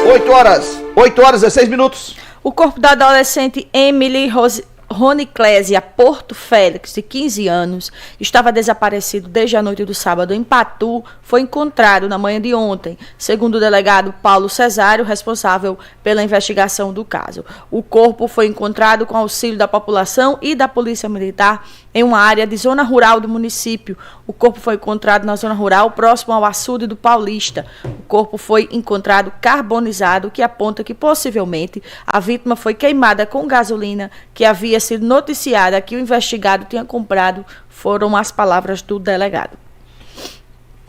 8 horas 16 minutos. O corpo da adolescente Emily Roniclésia Porto Félix, de 15 anos, estava desaparecido desde a noite do sábado em Patu, foi encontrado na manhã de ontem, segundo o delegado Paulo Cesário, responsável pela investigação do caso. O corpo foi encontrado com auxílio da população e da Polícia Militar em uma área de zona rural do município. O corpo foi encontrado na zona rural, próximo ao açude do Paulista. O corpo foi encontrado carbonizado, que aponta que possivelmente a vítima foi queimada com gasolina que havia sido noticiada que o investigado tinha comprado, foram as palavras do delegado.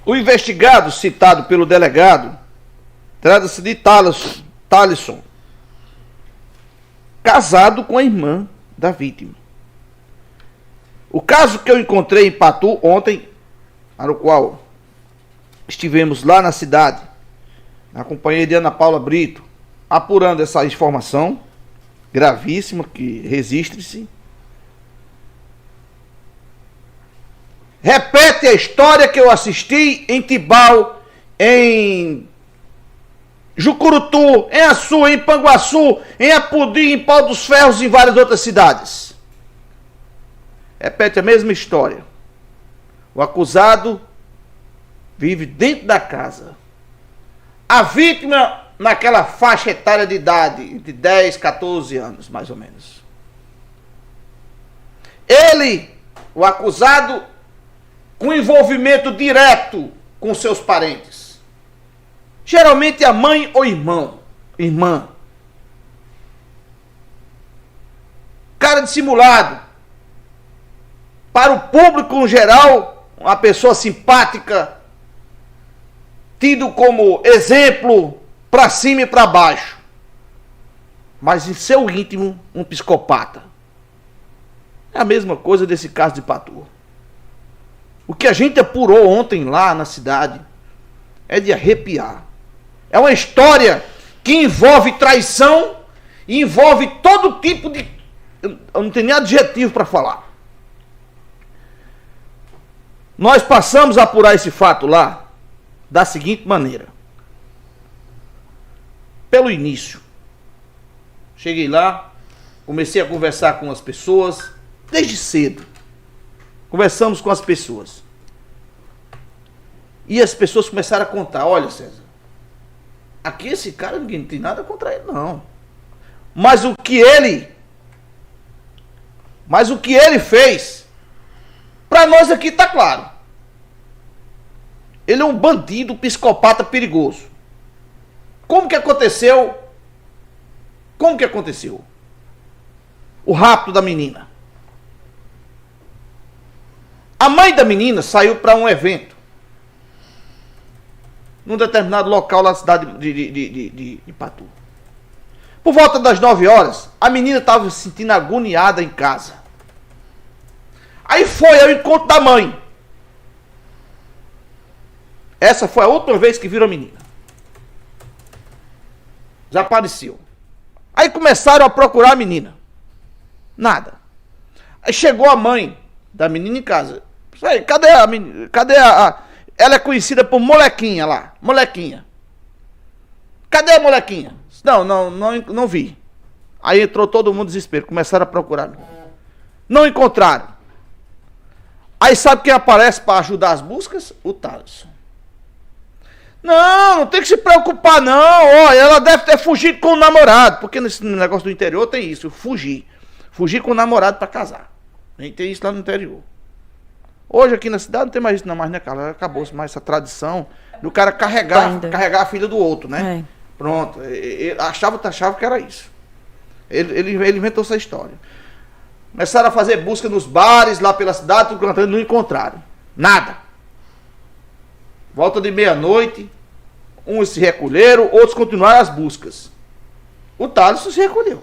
O investigado citado pelo delegado trata-se de Thalisson, casado com a irmã da vítima. O caso que eu encontrei em Patu ontem, para o qual estivemos lá na cidade, na companhia de Ana Paula Brito, apurando essa informação gravíssima que registre-se. Repete a história que eu assisti em Tibau, em Jucurutu, em Açu, em Panguaçu, em Apudi, em Pau dos Ferros e em várias outras cidades. Repete a mesma história. O acusado vive dentro da casa. A vítima naquela faixa etária de idade, de 10, 14 anos, mais ou menos. Ele, o acusado, com envolvimento direto com seus parentes. Geralmente a mãe ou irmã. Cara dissimulado. Para o público em geral, uma pessoa simpática, tido como exemplo para cima e para baixo. Mas em seu íntimo, um psicopata. É a mesma coisa desse caso de Patu. O que a gente apurou ontem lá na cidade é de arrepiar. É uma história que envolve traição e envolve todo tipo de... Eu não tenho nem adjetivo para falar. Nós passamos a apurar esse fato lá da seguinte maneira. Pelo início. Cheguei lá, comecei a conversar com as pessoas, desde cedo. Conversamos com as pessoas. E as pessoas começaram a contar, olha César, aqui esse cara, ninguém tem nada contra ele não. Mas o que ele fez, para nós aqui está claro. Ele é um bandido, psicopata perigoso. Como que aconteceu? O rapto da menina. A mãe da menina saiu para um evento num determinado local lá na cidade de Patu. Por volta das 9 horas, a menina estava se sentindo agoniada em casa. Aí foi ao encontro da mãe. Essa foi a última vez que viram a menina. Desapareceu. Aí começaram a procurar a menina. Nada. Aí chegou a mãe da menina em casa. Cadê a menina? Ela é conhecida por Molequinha lá. Molequinha. Cadê a Molequinha? Não vi. Aí entrou todo mundo em desespero. Começaram a procurar. Não encontraram. Aí sabe quem aparece para ajudar as buscas? O Thales. Não tem que se preocupar não. Olha, ela deve ter fugido com o namorado. Porque nesse negócio do interior tem isso. Fugir com o namorado para casar. A gente tem isso lá no interior. Hoje aqui na cidade não tem mais isso não, mas né, cara? Acabou-se mais essa tradição do cara carregar a filha do outro, né? É. Pronto. Ele achava que era isso. Ele inventou essa história. Começaram a fazer busca nos bares lá pela cidade, tudo cantando, não encontraram. Nada. Volta de meia-noite, uns se recolheram, outros continuaram as buscas. O Thales se recolheu.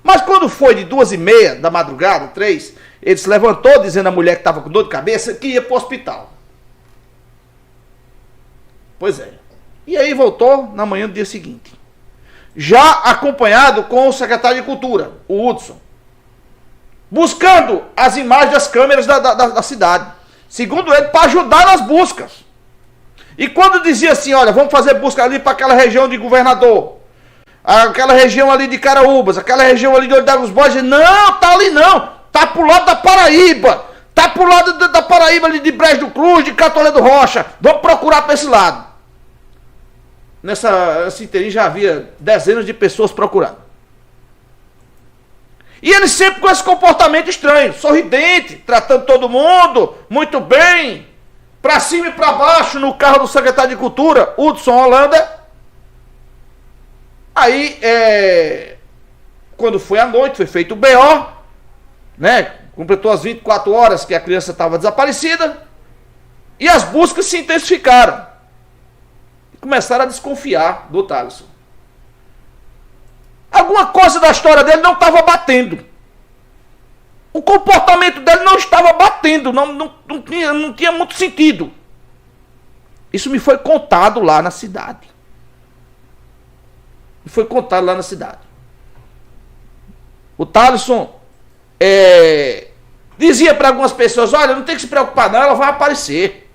Mas quando foi de 2h30 da madrugada, 3, ele se levantou dizendo à mulher que estava com dor de cabeça que ia para o hospital. Pois é. E aí voltou na manhã do dia seguinte. Já acompanhado com o secretário de Cultura, o Hudson. Buscando as imagens das câmeras da cidade. Segundo ele, para ajudar nas buscas. E quando dizia assim, olha, vamos fazer busca ali para aquela região de Governador, aquela região ali de Caraúbas, aquela região ali de Olho d'Água dos Borges, não, tá ali não, tá pro lado da Paraíba, tá pro lado da Paraíba ali de Brejo do Cruz, de Catolé do Rocha, vamos procurar para esse lado. Nessa inteirinha já havia dezenas de pessoas procurando. E ele sempre com esse comportamento estranho, sorridente, tratando todo mundo muito bem, para cima e para baixo no carro do secretário de Cultura, Hudson Holanda. Aí, quando foi à noite, foi feito o BO, né? Completou as 24 horas que a criança estava desaparecida, e as buscas se intensificaram. E começaram a desconfiar do Thaleson. Alguma coisa da história dele não estava batendo. O comportamento dele não estava batendo, não tinha muito sentido. Isso me foi contado lá na cidade. O Thaleson dizia para algumas pessoas, olha, não tem que se preocupar não, ela vai aparecer.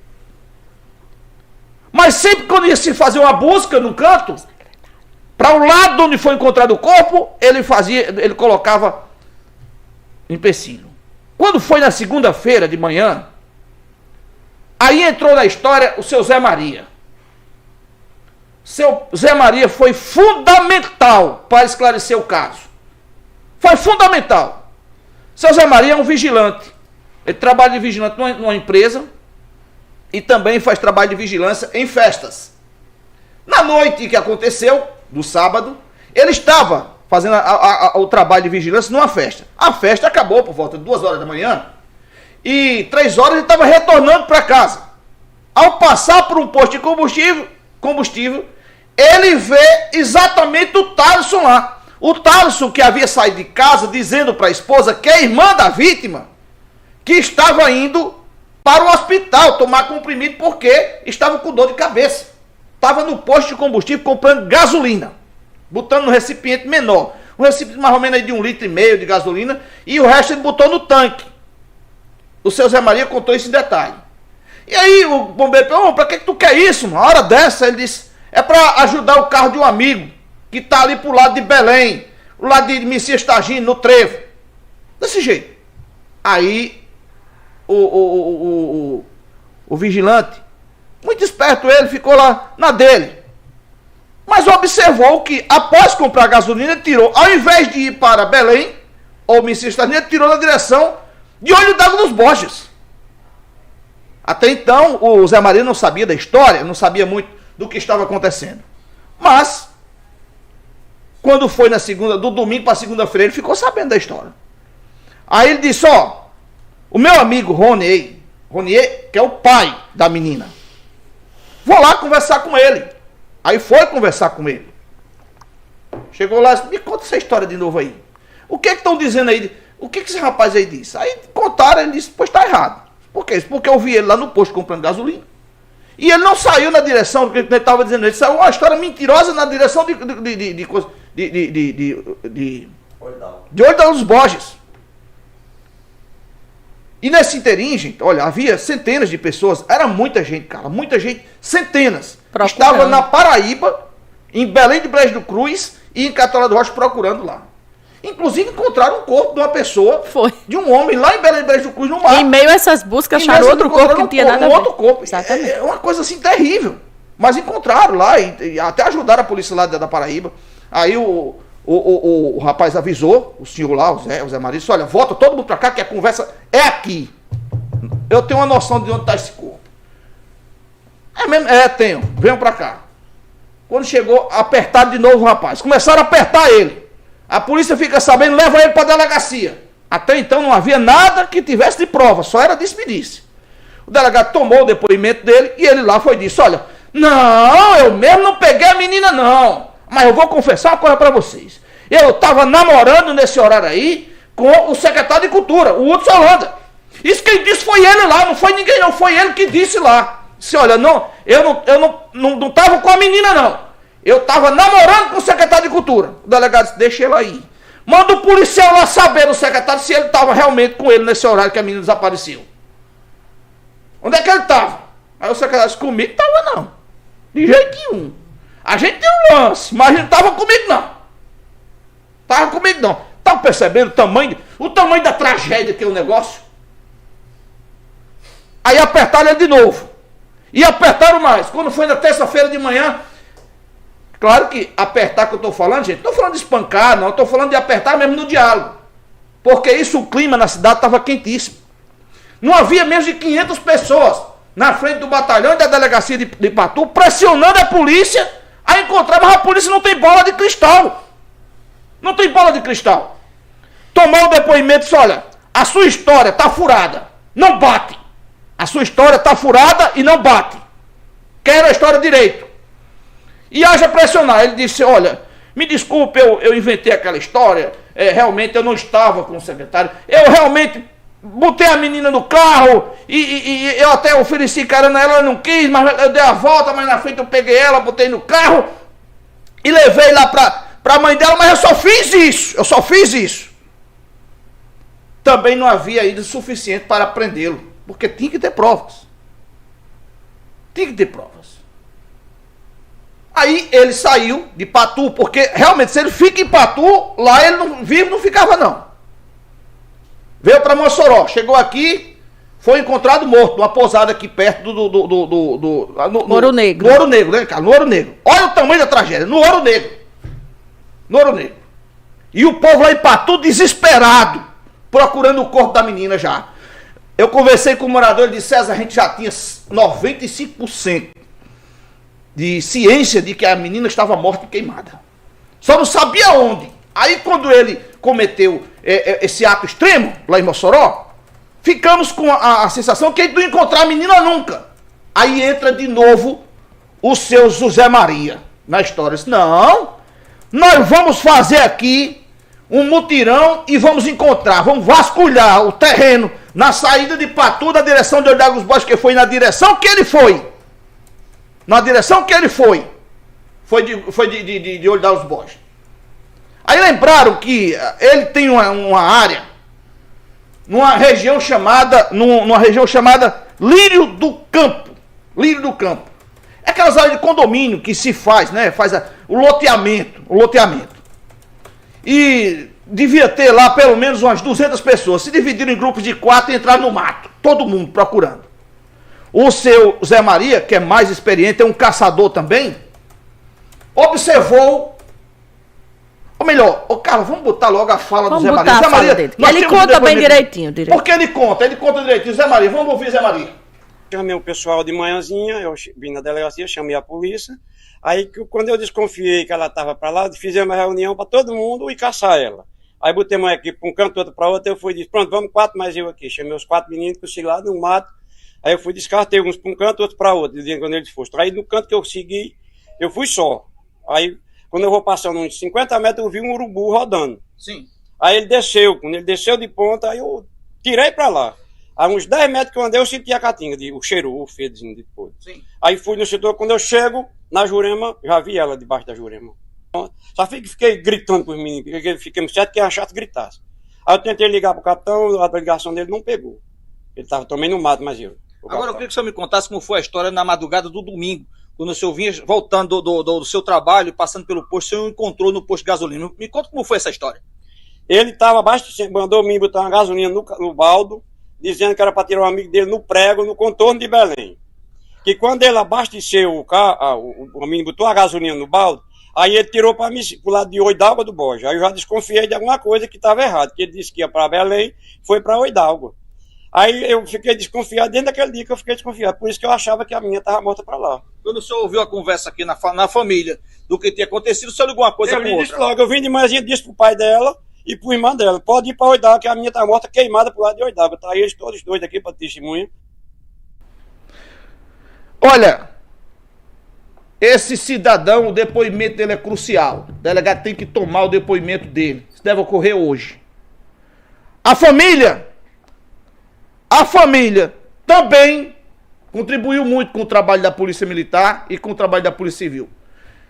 Mas sempre quando ia se fazer uma busca no canto, para o lado onde foi encontrado o corpo, ele colocava empecilho. Quando foi na segunda-feira de manhã, aí entrou na história o seu Zé Maria. Seu Zé Maria foi fundamental para esclarecer o caso. Foi fundamental. Seu Zé Maria é um vigilante. Ele trabalha de vigilante numa empresa e também faz trabalho de vigilância em festas. Na noite que aconteceu, do sábado, ele estava fazendo o trabalho de vigilância numa festa. A festa acabou por volta de 2 horas da manhã e 3 horas ele estava retornando para casa. Ao passar por um posto de combustível, ele vê exatamente o Thaleson lá. O Thaleson que havia saído de casa dizendo para a esposa, que é a irmã da vítima, que estava indo para o hospital tomar comprimido porque estava com dor de cabeça. Estava no posto de combustível comprando gasolina, botando no recipiente menor. Um recipiente mais ou menos aí de 1,5 litro de gasolina, e o resto ele botou no tanque. O seu Zé Maria contou isso em detalhe. E aí o bombeiro perguntou, para que tu quer isso? Uma hora dessa ele disse, é para ajudar o carro de um amigo, que está ali pro lado de Belém, pro lado de Messias Tagino, no Trevo. Desse jeito. Aí o vigilante, muito esperto ele, ficou lá na dele. Mas observou que após comprar gasolina, ele tirou, ao invés de ir para Belém, ou Messias Tagino, ele tirou na direção de Olho d'Água dos Borges. Até então, o Zé Maria não sabia da história, não sabia muito do que estava acontecendo. Mas, quando foi do domingo para segunda-feira, ele ficou sabendo da história. Aí ele disse, o meu amigo Ronier, que é o pai da menina, vou lá conversar com ele. Aí foi conversar com ele. Chegou lá e disse, me conta essa história de novo aí. O que estão dizendo aí? O que esse rapaz aí disse? Aí contaram, ele disse, pois está errado. Por quê? Porque eu vi ele lá no posto comprando gasolina. E ele não saiu na direção do que ele estava dizendo. Ele saiu uma história mentirosa na direção de Olho d'Água dos Borges. E nesse inteirinho, gente, olha, havia centenas de pessoas. Era muita gente, cara. Muita gente. Centenas. Estava na Paraíba, em Belém de Brejo do Cruz e em Catolé do Rocha procurando lá. Inclusive encontraram um corpo de uma pessoa, de um homem lá em Belém de Brejo do Cruz, no mar. Em meio a essas buscas, acharam outro corpo que não tinha nada a ver. Outro corpo. Exatamente. É uma coisa assim terrível. Mas encontraram lá e até ajudaram a polícia lá da Paraíba. Aí o rapaz avisou, o senhor lá, o Zé Maria, disse, olha, volta todo mundo pra cá que a conversa é aqui. Eu tenho uma noção de onde está esse corpo. É mesmo? Tenho. Venham pra cá. Quando chegou, apertaram de novo o rapaz. Começaram a apertar ele. A polícia fica sabendo, leva ele para a delegacia. Até então não havia nada que tivesse de prova, só era disse-me-disse. O delegado tomou o depoimento dele e ele lá foi e disse, olha, não, eu mesmo não peguei a menina não, mas eu vou confessar uma coisa para vocês. Eu estava namorando nesse horário aí com o secretário de Cultura, o Hudson Holanda. Isso quem disse foi ele lá, não foi ninguém não, foi ele que disse lá. Disse, olha, não, eu não estava com a menina não. Eu estava namorando com o secretário de Cultura. O delegado disse, deixa ele aí. Manda o policial lá saber do secretário se ele estava realmente com ele nesse horário que a menina desapareceu. Onde é que ele estava? Aí o secretário disse, comigo tava não. De jeito nenhum. A gente tem um lance, mas ele não tava comigo não. Tava comigo não. Tá percebendo o tamanho da tragédia que é o negócio? Aí apertaram ele de novo. E apertaram mais. Quando foi na terça-feira de manhã, claro que apertar que eu tô falando, gente, não tô falando de espancar, não. Eu tô falando de apertar mesmo no diálogo. Porque isso, o clima na cidade estava quentíssimo. Não havia menos de 500 pessoas na frente do batalhão e da delegacia de Ipatu, pressionando a polícia a encontrar, mas a polícia não tem bola de cristal. Não tem bola de cristal. Tomou o depoimento e disse, olha, a sua história está furada, não bate. A sua história está furada e não bate. Quero a história direito. E haja pressionar. Ele disse, olha, me desculpe, eu inventei aquela história, realmente eu não estava com o secretário, eu realmente botei a menina no carro e eu até ofereci carona a ela, não quis, mas eu dei a volta, mas na frente eu peguei ela, botei no carro e levei lá para a mãe dela, mas eu só fiz isso. Também não havia ainda suficiente para prendê-lo, porque tinha que ter provas. Aí ele saiu de Patu, porque realmente se ele fica em Patu, lá ele não ficava não. Veio para Mossoró, chegou aqui, foi encontrado morto numa pousada aqui perto do Ouro Negro. No Ouro Negro, né, cara? No Ouro Negro. Olha o tamanho da tragédia, no Ouro Negro. E o povo lá em Patu desesperado, procurando o corpo da menina já. Eu conversei com o morador, ele disse, César, a gente já tinha 95% de ciência de que a menina estava morta e queimada. Só não sabia onde. Aí quando ele cometeu esse ato extremo, lá em Mossoró, ficamos com a sensação que ele não ia encontrar a menina nunca. Aí entra de novo o seu José Maria na história. Disse, não, nós vamos fazer aqui um mutirão e vamos encontrar, vamos vasculhar o terreno na saída de Patu, na direção de Olhar dos Bois, que foi na direção que ele foi. Foi de Olhar dos Bois. Aí lembraram que ele tem uma área numa região chamada Lírio do Campo. É aquelas áreas de condomínio que se faz, né? Faz o loteamento. E devia ter lá pelo menos umas 200 pessoas. Se dividiram em grupos de 4 e entraram no mato. Todo mundo procurando. O seu Zé Maria, que é mais experiente, é um caçador também, observou. Ou melhor, Carlos, vamos botar logo a fala do Zé Maria. Zé Maria, ele conta bem direitinho. Porque ele conta direitinho. Zé Maria, vamos ouvir Zé Maria. Chamei o pessoal de manhãzinha, eu vim na delegacia, chamei a polícia. Aí, quando eu desconfiei que ela estava para lá, fizemos uma reunião para todo mundo e caçar ela. Aí botei uma equipe para um canto, outro para outro, eu fui e disse, pronto, vamos 4 mais eu aqui. Chamei os 4 meninos que eu segui lá no mato. Aí eu fui descartei uns para um canto, outros para outro, quando eles foram. Aí no canto que eu segui, eu fui só. Aí, quando eu vou passando uns 50 metros, eu vi um urubu rodando. Sim. Aí ele desceu. Quando ele desceu de ponta, aí eu tirei para lá. Aí uns 10 metros que eu andei, eu senti a caatinga, o cheiro, o fedozinho de podre. Sim. Aí fui no setor, quando eu chego na Jurema, já vi ela debaixo da Jurema. Só fiquei gritando para os meninos, porque fiquei certo que ia achar que gritasse. Aí eu tentei ligar para o capitão, a ligação dele não pegou. Ele estava também no mato, mas eu. Agora eu queria que o senhor me contasse como foi a história na madrugada do domingo, quando o senhor vinha voltando do seu trabalho, passando pelo posto, o senhor encontrou no posto de gasolina. Me conta como foi essa história. Ele estava abastecendo, mandou me botar uma gasolina no baldo, dizendo que era para tirar um amigo dele no prego, no contorno de Belém. Que quando ele abasteceu o carro, o amigo botou a gasolina no baldo, aí ele tirou para o lado de Oidalgo do Borja. Aí eu já desconfiei de alguma coisa que estava errado, que ele disse que ia para Belém, foi para Oidalgo. Aí eu fiquei desconfiado, dentro daquele dia que eu fiquei desconfiado, por isso que eu achava que a minha estava morta para lá. Quando o senhor ouviu a conversa aqui na família do que tinha acontecido, o senhor ligou uma coisa com outra? Disse logo, eu vim de manhãzinha, disse pro pai dela e pro irmão dela, pode ir para Oidalgo, que a minha está morta queimada pro lado de Oidalgo. Tá aí eles todos dois aqui para testemunha. Olha, esse cidadão, o depoimento dele é crucial. O delegado tem que tomar o depoimento dele. Isso deve ocorrer hoje. A família também contribuiu muito com o trabalho da Polícia Militar e com o trabalho da Polícia Civil.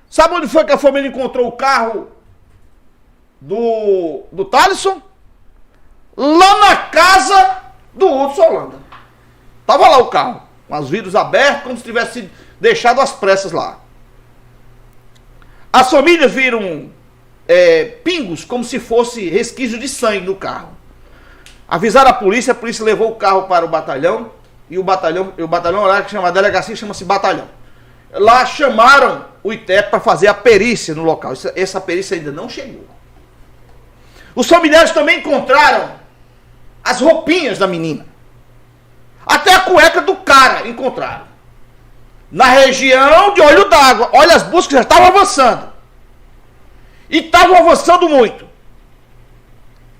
Sabe onde foi que a família encontrou o carro do Thalisson? Lá na casa do Hudson Holanda. Tava lá o carro. com os vidros abertos, como se tivesse sido deixado às pressas lá. As famílias viram pingos, como se fosse resquício de sangue no carro. Avisaram a polícia levou o carro para o batalhão, e o batalhão lá, que chama a delegacia, chama-se batalhão. Lá chamaram o ITEP para fazer a perícia no local. Essa perícia ainda não chegou. Os familiares também encontraram as roupinhas da menina. Até a cueca do cara encontraram. Na região de Olho d'Água. Olha, as buscas já estavam avançando. E estavam avançando muito.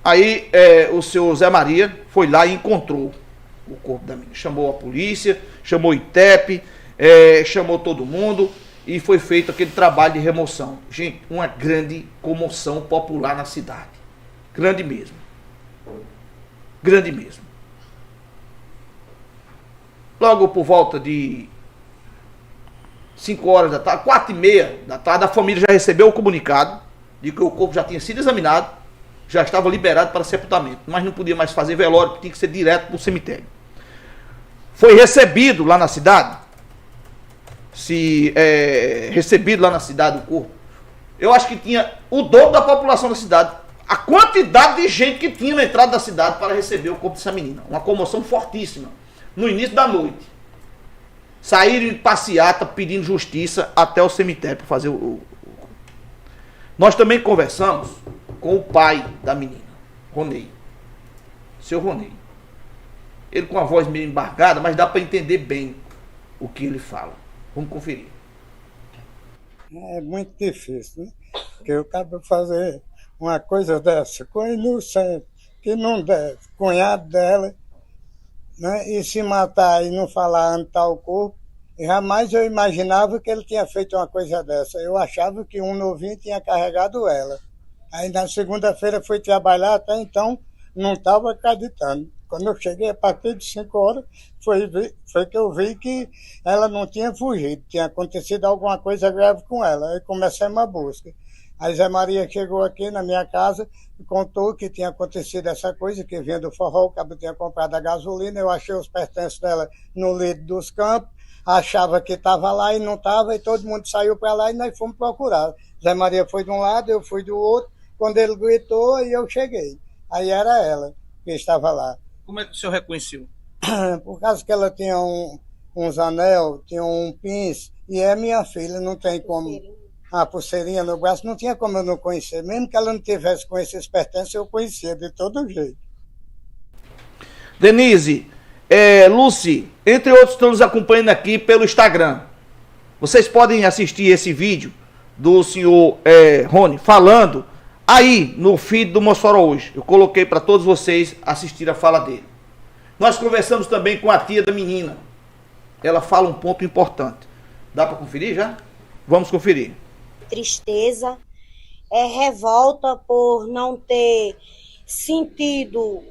Aí o senhor Zé Maria foi lá e encontrou o corpo da menina. Chamou a polícia, chamou o ITEP, chamou todo mundo e foi feito aquele trabalho de remoção. Gente, uma grande comoção popular na cidade. Grande mesmo. Grande mesmo. Logo por volta de 5 horas da tarde, 4h30 da tarde, a família já recebeu o comunicado de que o corpo já tinha sido examinado, já estava liberado para sepultamento, mas não podia mais fazer velório, porque tinha que ser direto para o cemitério. Foi recebido lá na cidade, recebido lá na cidade o corpo. Eu acho que tinha o dobro da população da cidade, a quantidade de gente que tinha na entrada da cidade para receber o corpo dessa menina. Uma comoção fortíssima. No início da noite, saíram em passeata pedindo justiça até o cemitério para fazer Nós também conversamos com o pai da menina, Ronei, seu Ronei. Ele com a voz meio embargada, mas dá para entender bem o que ele fala. Vamos conferir. É muito difícil, né? Porque eu acabo de fazer uma coisa dessa com a inocente, que não deve, cunhado dela, né? E se matar e não falar onde está o corpo, jamais eu imaginava que ele tinha feito uma coisa dessa. Eu achava que um novinho tinha carregado ela. Aí na segunda-feira fui trabalhar, até então não estava acreditando. Quando eu cheguei a partir de 5 horas, foi que eu vi que ela não tinha fugido, tinha acontecido alguma coisa grave com ela. Aí comecemos a busca. Aí Zé Maria chegou aqui na minha casa e contou que tinha acontecido essa coisa, que vinha do forró, o cabo tinha comprado a gasolina, eu achei os pertences dela no leito dos campos, achava que estava lá e não estava, e todo mundo saiu para lá e nós fomos procurar. Zé Maria foi de um lado, eu fui do outro, quando ele gritou, aí eu cheguei. Aí era ela que estava lá. Como é que o senhor reconheceu? Por causa que ela tinha uns anel, tinha um pince, e é minha filha, não tem como... A pulseirinha no braço, não tinha como eu não conhecer. Mesmo que ela não tivesse com esses pertences, eu conhecia de todo jeito. Denise, Lucy, entre outros, estão nos acompanhando aqui pelo Instagram. Vocês podem assistir esse vídeo do senhor Rony falando aí no feed do Mossoró Hoje. Eu coloquei para todos vocês assistir a fala dele. Nós conversamos também com a tia da menina. Ela fala um ponto importante. Dá para conferir já? Vamos conferir. Tristeza, revolta por não ter sentido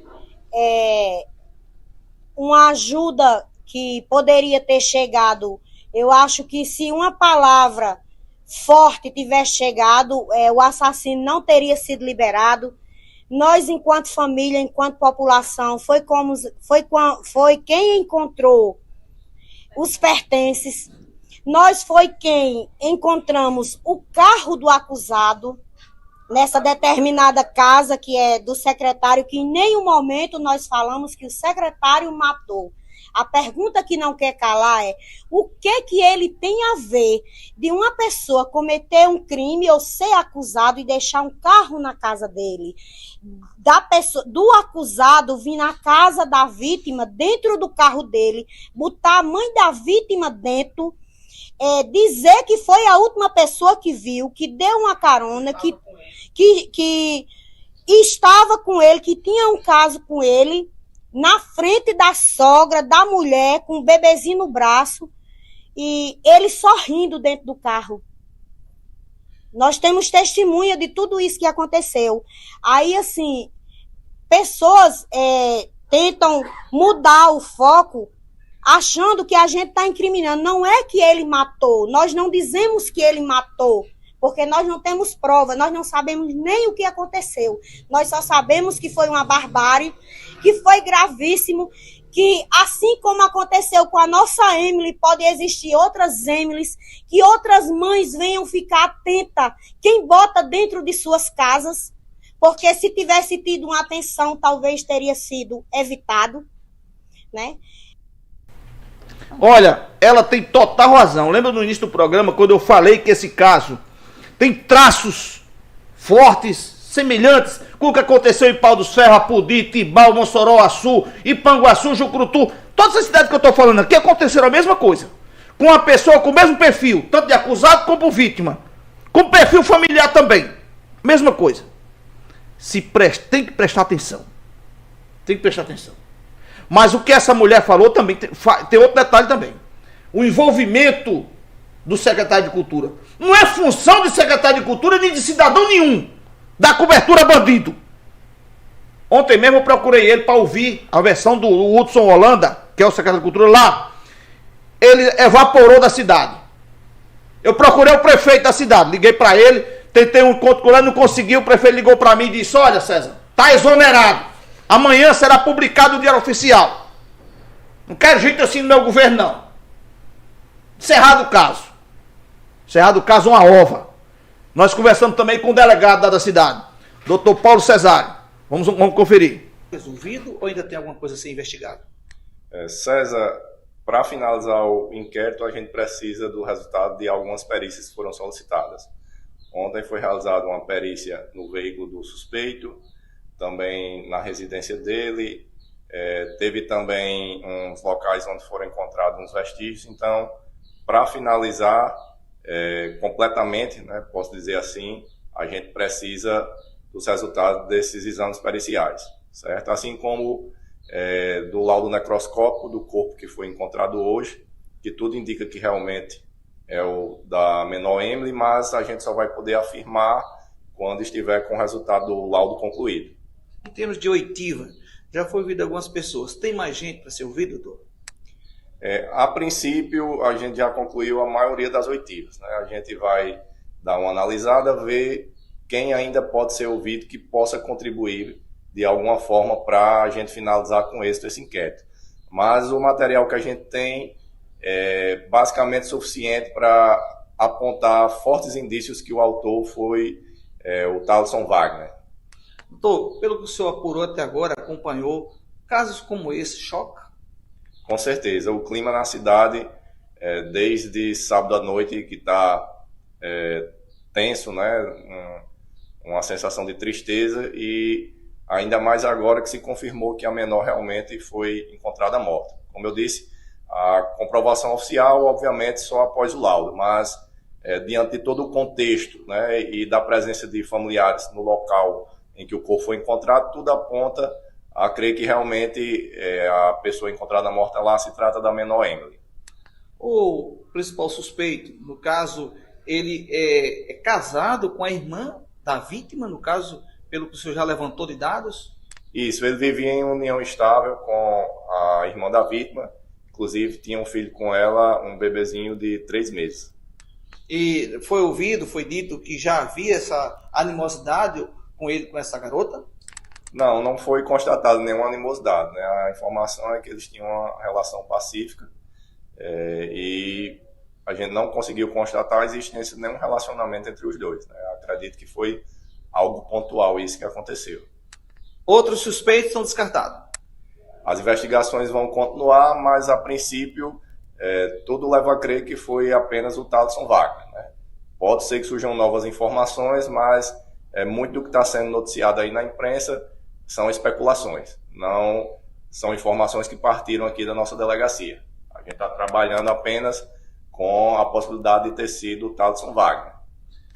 uma ajuda que poderia ter chegado. Eu acho que se uma palavra forte tivesse chegado, o assassino não teria sido liberado. Nós, enquanto família, enquanto população, foi quem encontrou os pertences. Nós foi quem encontramos o carro do acusado nessa determinada casa que é do secretário, que em nenhum momento nós falamos que o secretário matou. A pergunta que não quer calar é o que ele tem a ver de uma pessoa cometer um crime ou ser acusado e deixar um carro na casa dele, do acusado vir na casa da vítima, dentro do carro dele, botar a mãe da vítima dentro, dizer que foi a última pessoa que viu, que deu uma carona, que estava com ele, que tinha um caso com ele, na frente da sogra, da mulher, com um bebezinho no braço, e ele sorrindo dentro do carro. Nós temos testemunha de tudo isso que aconteceu. Aí, assim, pessoas tentam mudar o foco, achando que a gente está incriminando. Não é que ele matou, nós não dizemos que ele matou, porque nós não temos prova, nós não sabemos nem o que aconteceu. Nós só sabemos que foi uma barbárie, que foi gravíssimo que, assim como aconteceu com a nossa Emily, pode existir outras Emilys, que outras mães venham ficar atentas quem bota dentro de suas casas, porque se tivesse tido uma atenção, talvez teria sido evitado, né? Olha, ela tem total razão. Lembra no início do programa, quando eu falei que esse caso tem traços fortes, semelhantes com o que aconteceu em Pau dos Ferros, Apodi, Tibau, Mossoró, Açu, Ipanguaçu, Jucurutu. Todas as cidades que eu estou falando aqui aconteceram a mesma coisa. Com uma pessoa com o mesmo perfil, tanto de acusado como vítima. Com perfil familiar também. Mesma coisa. Tem que prestar atenção. Tem que prestar atenção. Mas o que essa mulher falou também, tem outro detalhe também. O envolvimento do secretário de Cultura. Não é função de secretário de Cultura nem de cidadão nenhum dar cobertura a bandido. Ontem mesmo eu procurei ele para ouvir a versão do Hudson Holanda, que é o secretário de Cultura lá. Ele evaporou da cidade. Eu procurei o prefeito da cidade, liguei para ele, tentei um encontro com ele, não consegui, o prefeito ligou para mim e disse: olha, César, tá exonerado. Amanhã será publicado o Diário Oficial. Não quero gente assim no meu governo, não. Encerrado o caso. Encerrado o caso, uma ova. Nós conversamos também com o delegado da cidade, Dr. Paulo Cesário. Vamos conferir. Resolvido ou ainda tem alguma coisa a ser investigada? César, para finalizar o inquérito, a gente precisa do resultado de algumas perícias que foram solicitadas. Ontem foi realizada uma perícia no veículo do suspeito, também na residência dele, teve também uns locais onde foram encontrados uns vestígios. Então, para finalizar completamente, né, posso dizer assim, a gente precisa dos resultados desses exames periciais, certo? Assim como do laudo necroscópico do corpo que foi encontrado hoje, que tudo indica que realmente é o da menor Emily, mas a gente só vai poder afirmar quando estiver com o resultado do laudo concluído. Em termos de oitiva, já foi ouvido algumas pessoas. Tem mais gente para ser ouvido, doutor? A princípio, a gente já concluiu a maioria das oitivas, né? A gente vai dar uma analisada, ver quem ainda pode ser ouvido que possa contribuir de alguma forma para a gente finalizar com êxito esse inquérito. Mas o material que a gente tem é basicamente suficiente para apontar fortes indícios que o autor foi o Thaleson Wagner. Doutor, pelo que o senhor apurou até agora, acompanhou, casos como esse chocam? Com certeza. O clima na cidade, desde sábado à noite, que está tenso, né? Uma sensação de tristeza, e ainda mais agora que se confirmou que a menor realmente foi encontrada morta. Como eu disse, a comprovação oficial, obviamente, só após o laudo, mas diante de todo o contexto, né, e da presença de familiares no local em que o corpo foi encontrado, tudo aponta a crer que realmente a pessoa encontrada morta lá se trata da menor Emily. O principal suspeito, no caso, ele é casado com a irmã da vítima, no caso, pelo que o senhor já levantou de dados? Isso, ele vivia em união estável com a irmã da vítima, inclusive tinha um filho com ela, um bebezinho de 3 meses. E foi ouvido, foi dito que já havia essa animosidade com ele, com essa garota? Não foi constatado nenhuma animosidade, né? A informação é que eles tinham uma relação pacífica e a gente não conseguiu constatar a existência de nenhum relacionamento entre os dois, né? Acredito que foi algo pontual isso que aconteceu. Outros suspeitos são descartados? As investigações vão continuar, mas a princípio tudo leva a crer que foi apenas o Thaleson Wagner, né? Pode ser que surjam novas informações, mas muito do que está sendo noticiado aí na imprensa são especulações, não são informações que partiram aqui da nossa delegacia. A gente está trabalhando apenas com a possibilidade de ter sido o Thaleson Wagner.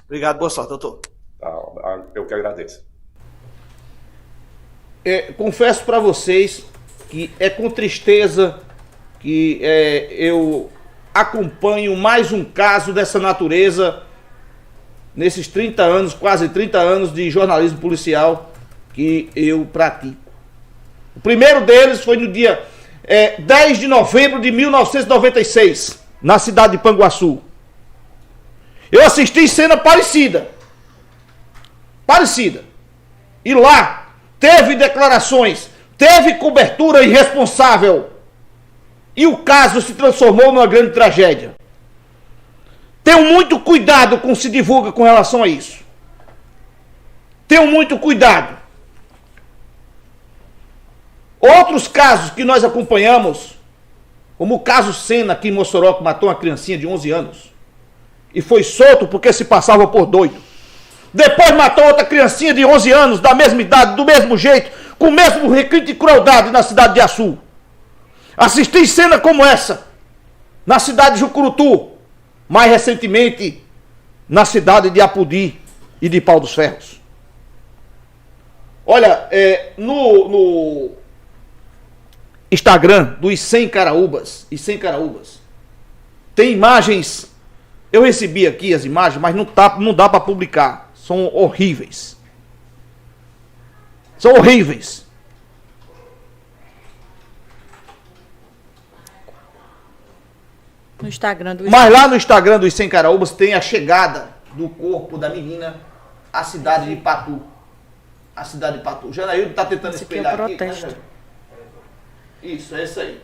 Obrigado, boa sorte, doutor. Tá, eu que agradeço. Confesso para vocês que é com tristeza que eu acompanho mais um caso dessa natureza nesses 30 anos, quase 30 anos de jornalismo policial que eu pratico. O primeiro deles foi no dia 10 de novembro de 1996, na cidade de Ipanguaçu. Eu assisti cena parecida. E lá teve declarações, teve cobertura irresponsável e o caso se transformou numa grande tragédia. Tenham muito cuidado com o que se divulga com relação a isso. Tenham muito cuidado. Outros casos que nós acompanhamos, como o caso Sena aqui em Mossoró, que matou uma criancinha de 11 anos e foi solto porque se passava por doido. Depois matou outra criancinha de 11 anos, da mesma idade, do mesmo jeito, com o mesmo requinte de crueldade na cidade de Açu. Assisti cena como essa na cidade de Jucurutu, mais recentemente na cidade de Apodi e de Pau dos Ferros. Olha, no Instagram dos 100 Caraúbas, tem imagens. Eu recebi aqui as imagens, mas não dá para publicar. São horríveis. São horríveis. No Instagram do... Mas lá no Instagram dos 100 Caraúbas tem a chegada do corpo da menina à cidade de Patu. A cidade de Patu. O Janaíldo está tentando espelhar aqui. Protesto. Isso, é isso aí.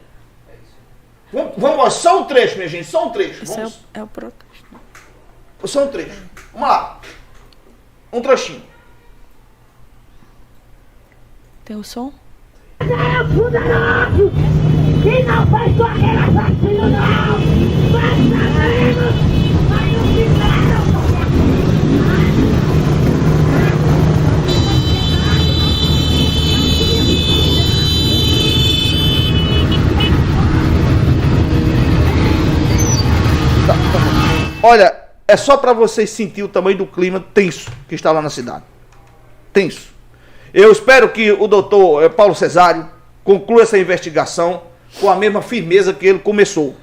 Vamos, só um trecho, minha gente, só um trecho. Isso é o protesto. Só um trecho. Vamos lá. Um trechinho. Tem o som? Que não faz sua assassino, não! Mas não fizeram! Olha, é só para vocês sentir o tamanho do clima tenso que está lá na cidade. Tenso. Eu espero que o doutor Paulo Cesário conclua essa investigação com a mesma firmeza que ele começou.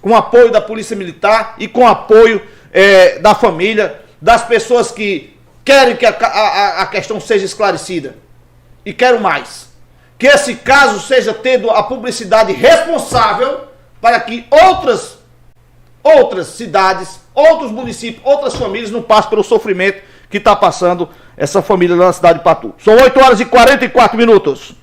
Com apoio da Polícia Militar e com apoio da família, das pessoas que querem que a questão seja esclarecida. E quero mais. Que esse caso seja tendo a publicidade responsável para que outras cidades, outros municípios, outras famílias não passem pelo sofrimento que está passando essa família lá na cidade de Patu. São 8 horas e 44 minutos.